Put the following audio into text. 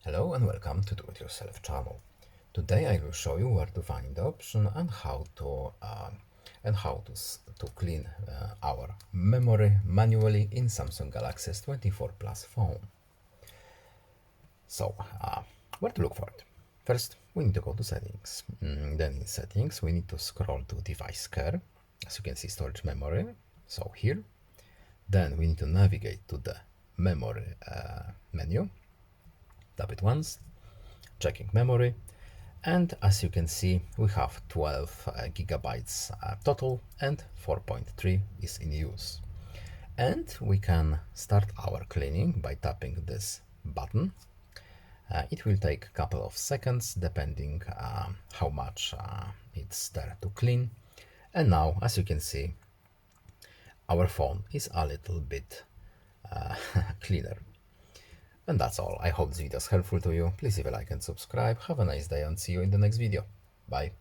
Hello and welcome to Do It Yourself channel. Today I will show you where to find the option and how to clean our memory manually in Samsung Galaxy S24 Plus phone. So, where to look for it? First, we need to go to settings. Then in settings, we need to scroll to device care. As you can see, storage memory. So here. Then we need to navigate to the memory menu. Tap it once, checking memory, and as you can see we have 12 gigabytes total and 4.3 is in use. And we can start our cleaning by tapping this button. It will take a couple of seconds depending how much it's there to clean. And now, as you can see, our phone is a little bit cleaner. And that's all. I hope this video is helpful to you. Please leave a like and subscribe. Have a nice day and see you in the next video. Bye.